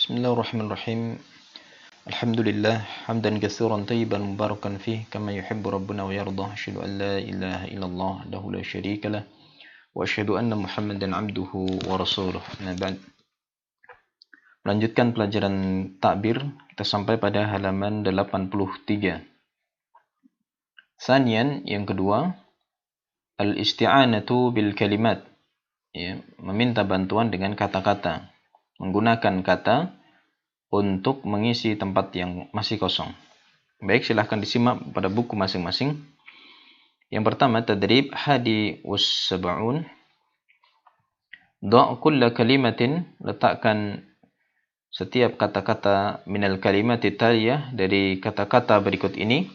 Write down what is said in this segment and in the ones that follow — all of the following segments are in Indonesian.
Bismillahirrahmanirrahim. Alhamdulillah hamdan katsiran tayyiban mubarakan fih kama yuhibbu rabbuna wa yarda. Asyhadu an la ilaha illallah wahdahu la syarika lah wa asyhadu anna Muhammadan abduhu wa rasuluh. Nah, ba'd. Melanjutkan pelajaran takbir, kita sampai pada halaman 83. Sanian, yang kedua, al-isti'anatu bil kalimat. Ya, meminta bantuan dengan kata-kata. Menggunakan kata untuk mengisi tempat yang masih kosong. Baik, silahkan disimak pada buku masing-masing. Yang pertama, tadrib hadi was-sab'un. Da' kulla kalimatin, letakkan setiap kata-kata minal kalimati taliyah, dari kata-kata berikut ini,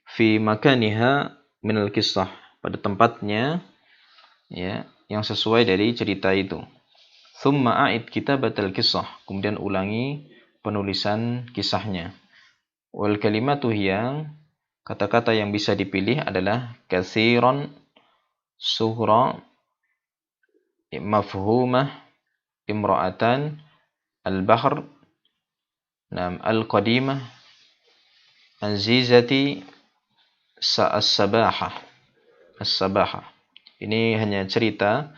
fi makaniha minal kisah, pada tempatnya, ya, yang sesuai dari cerita itu. Thumma a'id kitabatal kisah, kemudian ulangi penulisan kisahnya. Wal kalimatu hiya, kata-kata yang bisa dipilih adalah katsiran, sughra, mafhumah, imra'atan, al-bahr, al-qadimah, azizati, as-sabahah. As-sabahah. Ini hanya cerita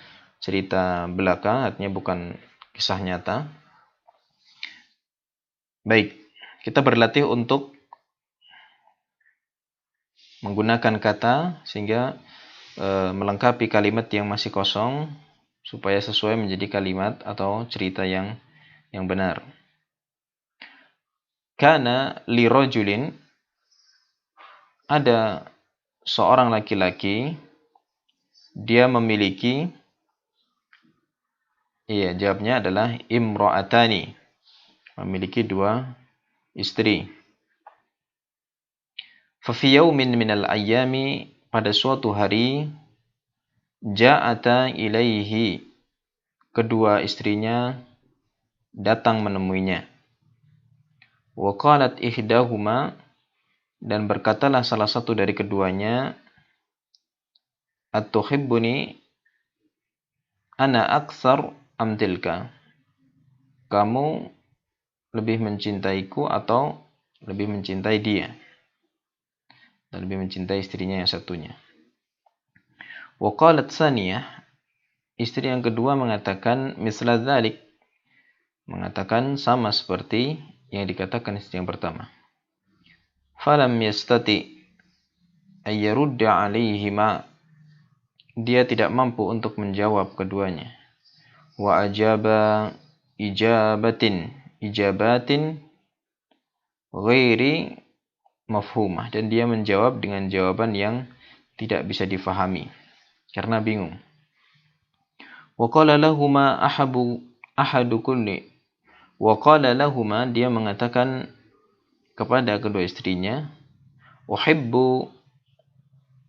belaka, artinya bukan kisah nyata. Baik, kita berlatih untuk menggunakan kata sehingga melengkapi kalimat yang masih kosong supaya sesuai menjadi kalimat atau cerita yang benar. Kana li rajulin, ada seorang laki-laki, dia memiliki, jawabnya adalah imra'atani, memiliki dua istri. Fa fi yaumin minal ayyami, pada suatu hari, ja'ata ilaihi, kedua istrinya datang menemuinya. Wa qalat ihdahuma, dan berkatalah salah satu dari keduanya, at-tuhibbuni ana aktsar am tilka, kamu lebih mencintaiku atau lebih mencintai dia, dan lebih mencintai istrinya yang satunya. Wa qalat tsaniyah, istri yang kedua mengatakan misla dzalik, mengatakan sama seperti yang dikatakan istri yang pertama. Falam yastati ay yarudda alaihima, dia tidak mampu untuk menjawab keduanya. Wa ajaba ijabatin ghairi mafhumah, dan dia menjawab dengan jawaban yang tidak bisa difahami karena bingung. Wa qala lahuma dia mengatakan kepada kedua istrinya, uhibbu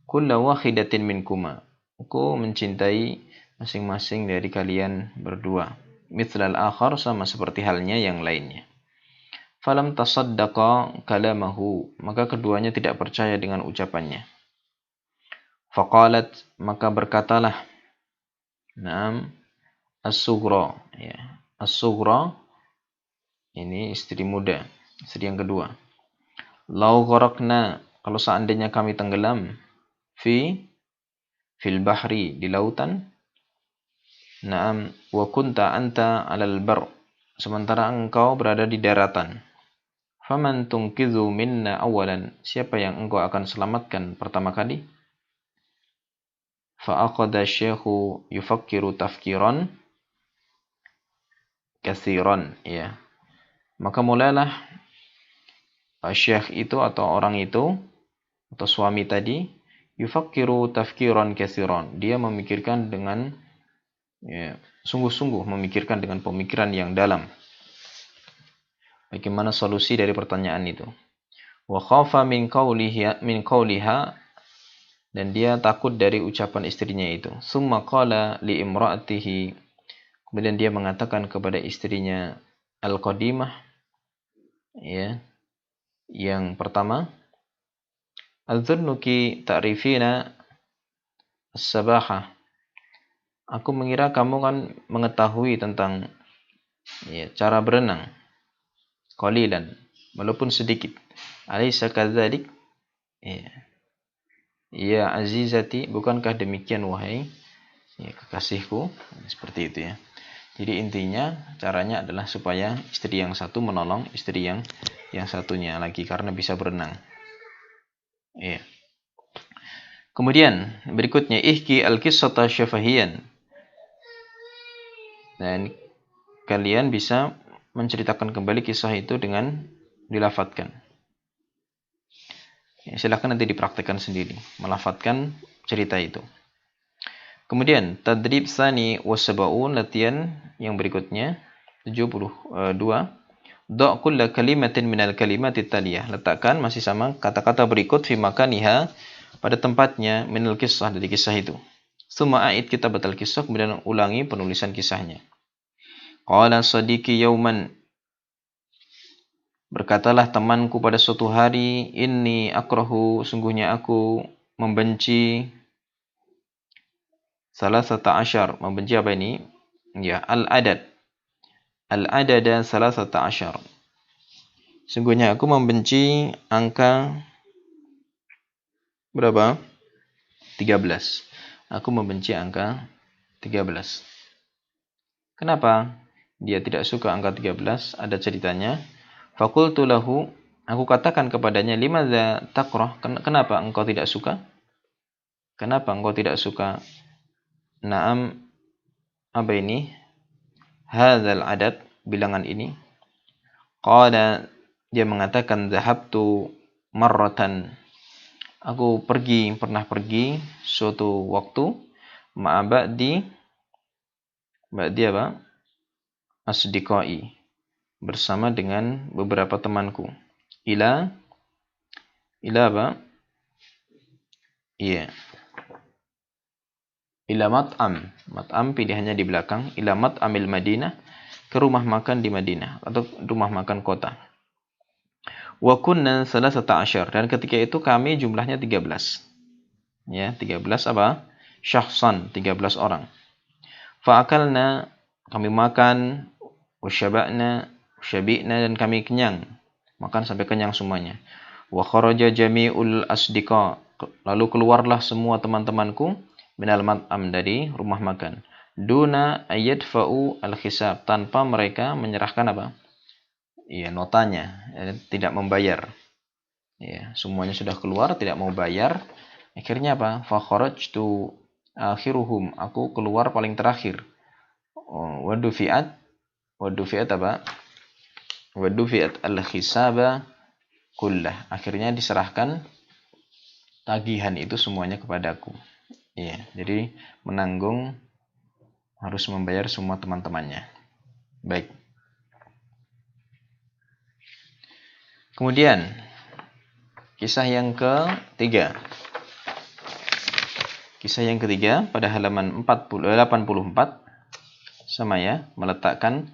kulla wahidatin minkuma, aku mencintai masing-masing dari kalian berdua. Mithlal akhar, sama seperti halnya yang lainnya. Falam tasaddaqa kalamahu, maka keduanya tidak percaya dengan ucapannya. Faqalat, maka berkatalah, as-sughra, as-sughra, ini istri muda, istri yang kedua. Lau gharaqna, kalau seandainya kami tenggelam, fil bahri, di lautan, wa kunta anta 'alal bar, sementara engkau berada di daratan. Faman tunqidhu minna awalan, siapa yang engkau akan selamatkan pertama kali? Fa aqada syekhu yufakkiru tafkiran katsiran, maka mulailah syekh itu atau orang itu atau suami tadi, yufakkiru tafkiran katsiran, dia memikirkan dengan sungguh-sungguh, memikirkan dengan pemikiran yang dalam bagaimana solusi dari pertanyaan itu. Wa khafa min qawliha, dan dia takut dari ucapan istrinya itu. Summa qala li imra'atihi, kemudian dia mengatakan kepada istrinya al-qadimah, yang pertama, adzunnuki ta'rifina as-sabahah, aku mengira kamu kan mengetahui tentang Ya, cara berenang. Qalilan, walaupun sedikit. Alaysa kadzalik? Ya. Ya azizati, bukankah demikian wahai ya, kekasihku? Seperti itu ya. Jadi intinya caranya adalah supaya istri yang satu menolong istri yang satunya lagi karena bisa berenang. Ya. Kemudian berikutnya ihki al-qissata syafahiyan. Dan kalian bisa menceritakan kembali kisah itu dengan dilafatkan. Ya, silahkan nanti dipraktikkan sendiri, melafatkan cerita itu. Kemudian tadrib tsani wasabaun, latihan yang berikutnya 72. Da' kulla kalimatin minal kalimati taliyah. Letakkan masih sama kata-kata berikut fi makaniha, pada tempatnya, minal kisah, dari kisah itu. Tsumma a'id kitabat al-kisah, kemudian ulangi penulisan kisahnya. Qala sadiqi yauman, berkatalah temanku pada suatu hari, inni akrahu, sungguhnya aku membenci salasata asyar. Membenci apa ini? Ya, al-adad. Al-adada salasata asyar. Sungguhnya aku membenci angka berapa? 13. Aku membenci angka 13. Kenapa dia tidak suka angka 13? Ada ceritanya. Fakultu lahu, aku katakan kepadanya, limadza takrah? Kenapa engkau tidak suka? Kenapa engkau tidak suka? Naam, apa ini? Hadzal adad, bilangan ini. Qala, dia mengatakan, dhahabtu marratan. Aku pernah pergi suatu waktu, ba'di apa? Asdiqai, bersama dengan beberapa temanku. Ila apa? Iya. Ila mat'am. Mat'am pilihannya di belakang. Ila mat'amil Madinah, ke rumah makan di Madinah atau rumah makan kota. Wa kunna salasata asyar, dan ketika itu kami jumlahnya 13. Ya, 13 apa? Syahsan, 13 orang. Fa'akalna, kami makan, wasyaba'na, syabi'na, dan kami kenyang. Makan sampai kenyang semuanya. Wa kharaja jami'ul asdiqa, lalu keluarlah semua teman-temanku minal mat'am, dari rumah makan. Duna ayyadfa'u al-hisab, tanpa mereka menyerahkan apa? Ya, notanya, ya, tidak membayar. Ya, semuanya sudah keluar, tidak mau bayar. Akhirnya apa? Fa kharajtu akhiruhum, aku keluar paling terakhir. Wadufiat apa? Wadufiat al-hisaba kullah. Akhirnya diserahkan tagihan itu semuanya kepadaku. Iya, jadi menanggung, harus membayar semua teman-temannya. Baik. Kemudian kisah yang ketiga. Kisah yang ketiga pada halaman 84 sama ya, meletakkan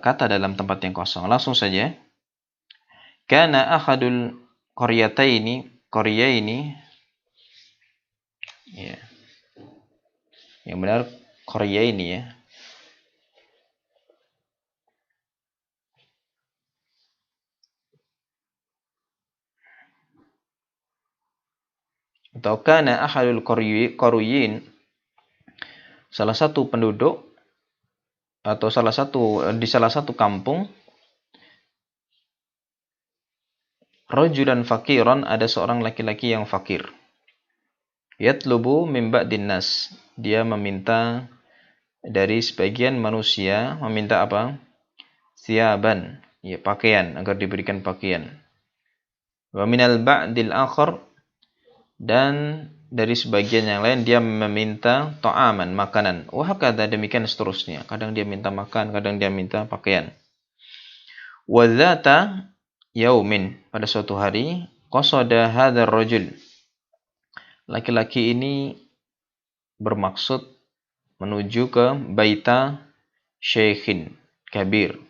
kata dalam tempat yang kosong. Langsung saja. Kana ahadul qaryataini ya. Yang benar qaryaini ya. Atau kana ahadul qaryin, salah satu penduduk atau di salah satu kampung, rajulan fakiran, ada seorang laki-laki yang fakir. Yatlubu min ba'din nas, dia meminta dari sebagian manusia, meminta apa? Siaban, ya pakaian, agar diberikan pakaian. Wa minal ba'dil akhar, dan dari sebagian yang lain dia meminta ta'aman, makanan. Wa hakadha, demikian seterusnya. Kadang dia minta makan, kadang dia minta pakaian. Wa dzata yaumin, pada suatu hari, qasada hadzal rajul, laki-laki ini bermaksud menuju ke baita syekhin kabir,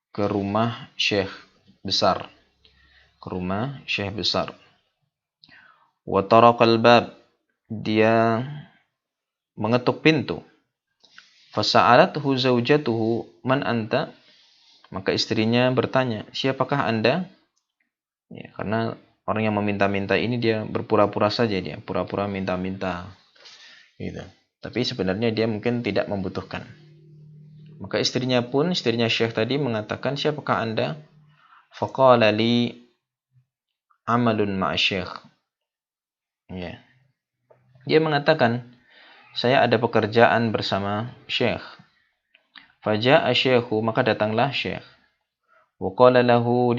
ke rumah syekh besar, Wa taraqal bab, dia mengetuk pintu. Fasa'alathu zaujatuhu man anta? Maka istrinya bertanya, siapakah Anda? Ya, karena orang yang meminta-minta ini dia berpura-pura saja, dia pura-pura minta-minta gitu. Tapi sebenarnya dia mungkin tidak membutuhkan. Maka istrinya Syekh tadi mengatakan, siapakah Anda? Faqala li amalun ma'asyikh. Ya. Dia mengatakan, saya ada pekerjaan bersama Syekh. Faja'a syekhu, maka datanglah Syekh. Wa qala lahu,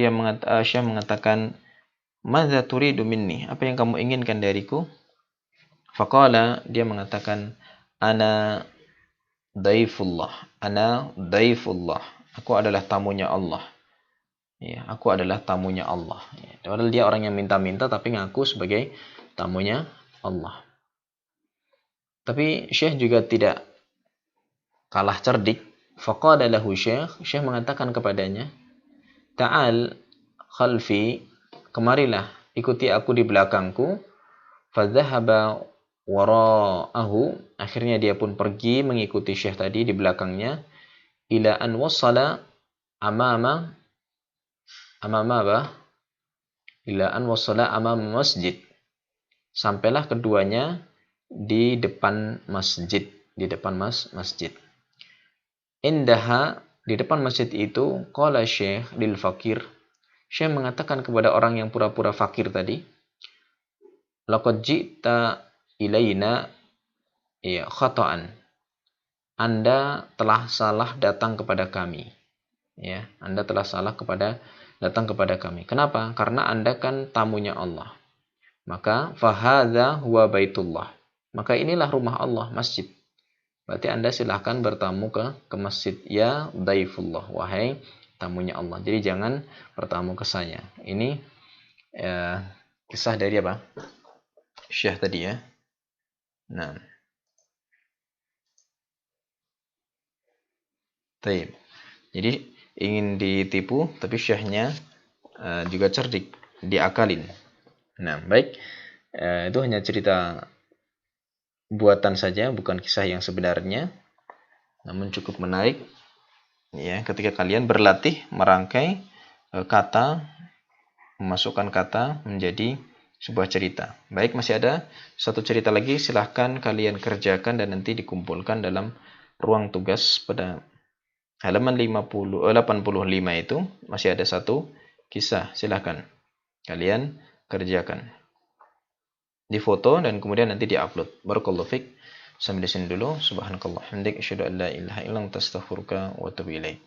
Syekh mengatakan, madza turidu minni? Apa yang kamu inginkan dariku? Faqala, dia mengatakan, ana daifullah. Ana daifullah. Aku adalah tamunya Allah. Ya, aku adalah tamunya Allah. Ya, padahal dia orang yang minta-minta tapi ngaku sebagai tamunya Allah. Tapi Syekh juga tidak kalah cerdik. Faqala lahu Syekh mengatakan kepadanya, ta'al khalfi, kemarilah, ikuti aku di belakangku. Fadhahaba wara'ahu, akhirnya dia pun pergi mengikuti Syekh tadi di belakangnya. Ila an wassala amama apa? Ila an wassala amama masjid. Sampailah keduanya di depan masjid, masjid. Indaha, di depan masjid itu, qala Syekh lil fakir. Syekh mengatakan kepada orang yang pura-pura fakir tadi, laqad ji'ta ilaina ya khata'an. Anda telah salah datang kepada kami. Ya, Anda telah salah datang kepada kami. Kenapa? Karena Anda kan tamunya Allah. Maka fahadza huwa baitullah. Maka inilah rumah Allah, masjid. Berarti Anda silahkan bertamu ke masjid. Ya daifullah, wahai tamunya Allah. Jadi jangan bertamu ke saya. Ini kisah dari apa? Syekh tadi ya. Nah. Taib. Jadi ingin ditipu, tapi syekhnya juga cerdik, diakalin. Nah, baik. Itu hanya cerita buatan saja, bukan kisah yang sebenarnya. Namun cukup menarik ya ketika kalian berlatih merangkai kata, memasukkan kata menjadi sebuah cerita. Baik, masih ada satu cerita lagi, silahkan kalian kerjakan dan nanti dikumpulkan dalam ruang tugas pada halaman 85 itu masih ada satu kisah, silahkan kalian kerjakan. Difoto dan kemudian nanti diupload. Barakallahu fik. Sampai di sini dulu. Subhanakallah. Hamdik. Asyhadu an la ilaha illa anta astaghfiruka wa atubu ilaik.